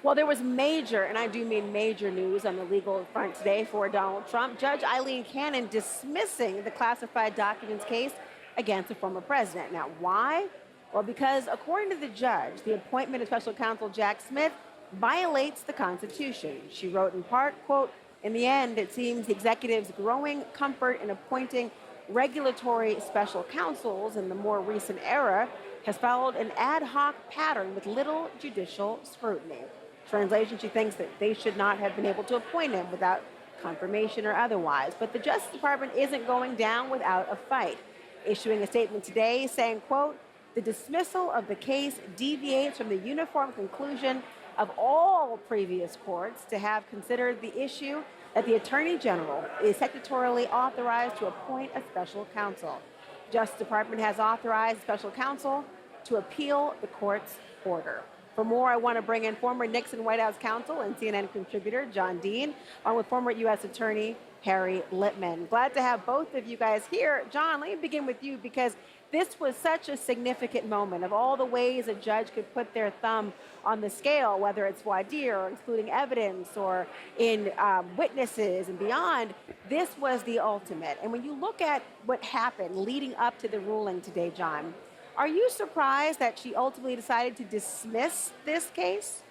Well, there was major, and I do mean major news on the legal front today for Donald Trump. Judge Aileen Cannon dismissing the classified documents case against the former president. Now, why? Well, because according to the judge, the appointment of special counsel Jack Smith violates the Constitution. She wrote in part, quote, "In the end, it seems the executive's growing comfort in appointing regulatory special counsels in the more recent era has followed an ad hoc pattern with little judicial scrutiny." Translation, she thinks that they should not have been able to appoint him without confirmation or otherwise. But the Justice Department isn't going down without a fight, issuing a statement today saying, quote, "The dismissal of the case deviates from the uniform conclusion of all previous courts to have considered the issue that the Attorney General is statutorily authorized to appoint a special counsel. The Justice Department has authorized special counsel to appeal the court's order." For more, I want to bring in former Nixon White House counsel and CNN contributor John Dean, along with former U.S. Attorney Harry Litman. Glad to have both of you guys here. John, let me begin with you because this was such a significant moment of all the ways a judge could put their thumb on the scale, whether it's voir dire or excluding evidence or in witnesses and beyond. This was the ultimate. And when you look at what happened leading up to the ruling today, John, are you surprised that she ultimately decided to dismiss this case?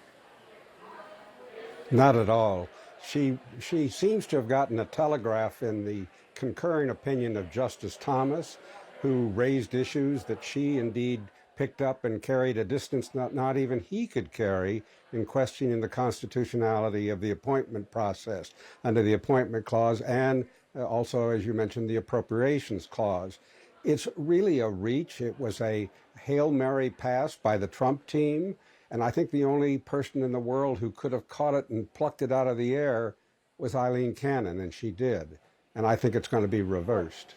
Not at all. She seems to have gotten a telegraph in the concurring opinion of Justice Thomas, who raised issues that she indeed picked up and carried a distance not even he could carry in questioning the constitutionality of the appointment process under the appointment clause and also, as you mentioned, the appropriations clause. It's really a reach. It was a Hail Mary pass by the Trump team. And I think the only person in the world who could have caught it and plucked it out of the air was Aileen Cannon, and she did. And I think it's going to be reversed.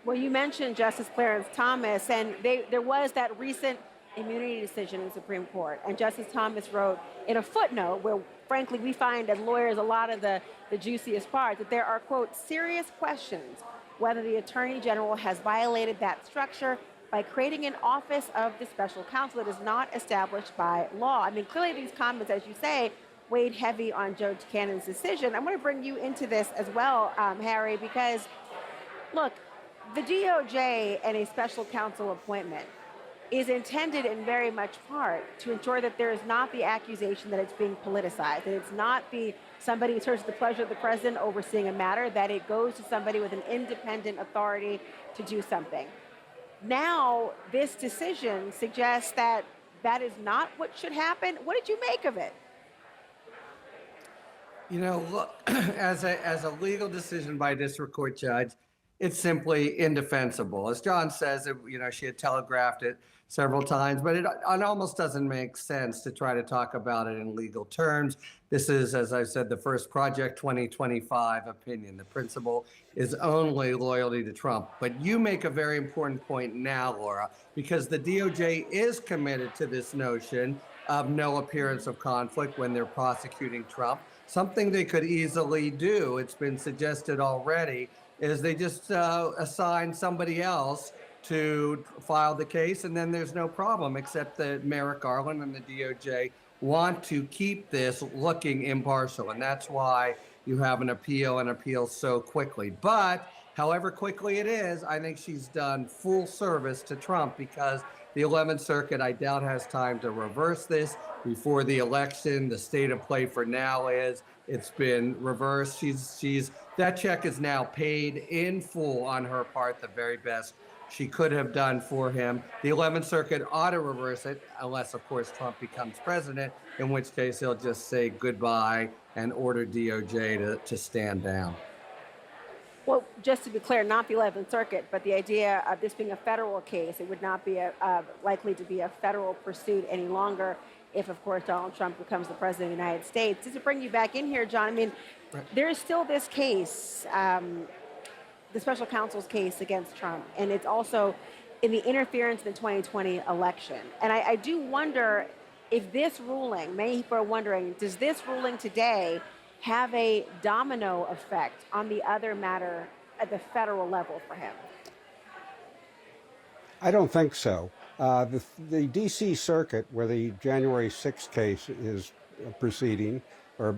Well, you mentioned Justice Clarence Thomas, and there was that recent immunity decision in the Supreme Court. And Justice Thomas wrote in a footnote where, frankly, we find as lawyers a lot of the juiciest parts, that there are, quote, "serious questions whether the Attorney General has violated that structure by creating an office of the special counsel that is not established by law." I mean, clearly these comments, as you say, weighed heavy on Judge Cannon's decision. I'm going to bring you into this as well, Harry, because, look, the DOJ and a special counsel appointment is intended in very much part to ensure that there is not the accusation that it's being politicized, that it's not somebody who serves the pleasure of the president overseeing a matter, that it goes to somebody with an independent authority to do something. Now, this decision suggests that that is not what should happen. What did you make of it? You know, look, as a legal decision by a district court judge, it's simply indefensible. As John says, she had telegraphed it several times, but it almost doesn't make sense to try to talk about it in legal terms. This is, as I said, the first Project 2025 opinion. The principle is only loyalty to Trump. But you make a very important point now, Laura, because the DOJ is committed to this notion of no appearance of conflict when they're prosecuting Trump. Something they could easily do, it's been suggested already, is they just assign somebody else to file the case, and then there's no problem, except that Merrick Garland and the DOJ want to keep this looking impartial, and that's why you have an appeal so quickly. But however quickly it is, I think she's done full service to Trump, because the 11th Circuit, I doubt, has time to reverse this before the election. The state of play for now is it's been reversed. That check is now paid in full on her part, the very best she could have done for him. The 11th Circuit ought to reverse it, unless, of course, Trump becomes president, in which case he'll just say goodbye and order DOJ to stand down. Well, just to be clear, not the 11th Circuit, but the idea of this being a federal case, it would not be likely to be a federal pursuit any longer if, of course, Donald Trump becomes the president of the United States. Just to bring you back in here, John, I mean, there is still this case, the special counsel's case against Trump, and it's also in the interference in the 2020 election. And I do wonder if this ruling, many people are wondering, does this ruling today have a domino effect on the other matter at the federal level for him? I don't think so. The D.C. Circuit, where the January 6th case is proceeding, or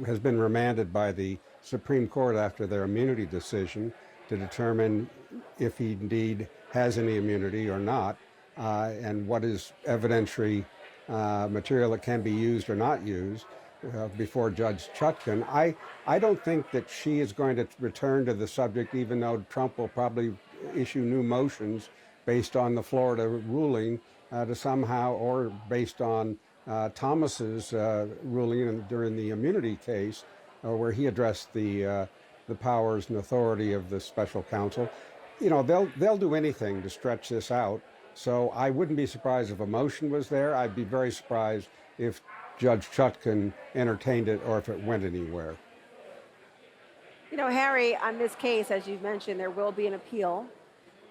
has been remanded by the Supreme Court after their immunity decision to determine if he indeed has any immunity or not, and what is evidentiary material that can be used or not used before Judge Chutkan. I don't think that she is going to return to the subject, even though Trump will probably issue new motions based on the Florida ruling to somehow, or based on Thomas's ruling during the immunity case, where he addressed the powers and authority of the special counsel. You know, they'll do anything to stretch this out. So I wouldn't be surprised if a motion was there. I'd be very surprised if Judge Chutkan entertained it or if it went anywhere. You know, Harry, on this case, as you mentioned, there will be an appeal.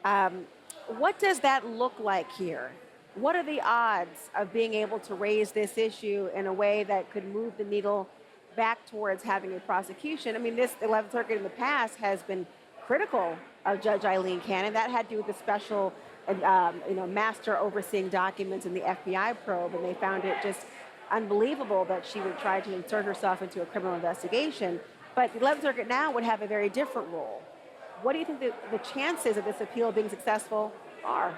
What does that look like here? What are the odds of being able to raise this issue in a way that could move the needle back towards having a prosecution? I mean, this 11th Circuit in the past has been critical of Judge Aileen Cannon. That had to do with the special, master overseeing documents in the FBI probe, and they found it just unbelievable that she would try to insert herself into a criminal investigation. But the 11th Circuit now would have a very different role. What do you think the chances of this appeal being successful are?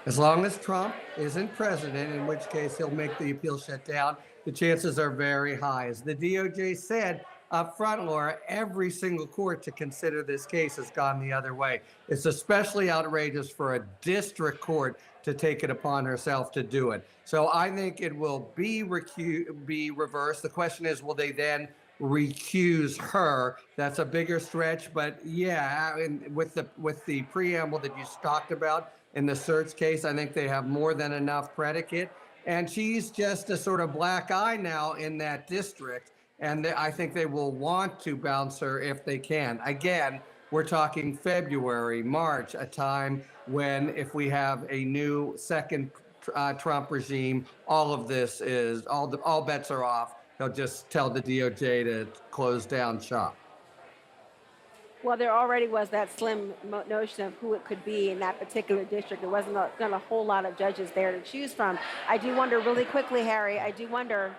As long as Trump isn't president, in which case he'll make the appeal shut down, the chances are very high. As the DOJ said up front, Laura, every single court to consider this case has gone the other way. It's especially outrageous for a district court to take it upon herself to do it. So I think it will be reversed. The question is, will they then recuse her? That's a bigger stretch, but yeah, with the preamble that you talked about in the search case, I think they have more than enough predicate. And she's just a sort of black eye now in that district. And I think they will want to bounce her if they can. Again, we're talking February, March, a time when, if we have a new second Trump regime, all of this is, all bets are off. They'll just tell the DOJ to close down shop. Well, there already was that slim notion of who it could be in that particular district. There wasn't not a whole lot of judges there to choose from. I do wonder really quickly, Harry, I do wonder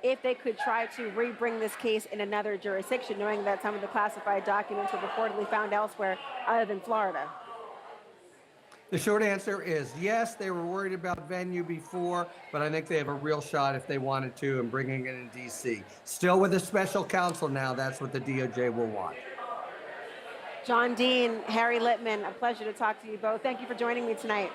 if they could try to re-bring this case in another jurisdiction, knowing that some of the classified documents were reportedly found elsewhere other than Florida. The short answer is yes, they were worried about venue before, but I think they have a real shot if they wanted to in bringing it in D.C. Still with a special counsel now, that's what the DOJ will want. John Dean, Harry Litman, a pleasure to talk to you both. Thank you for joining me tonight.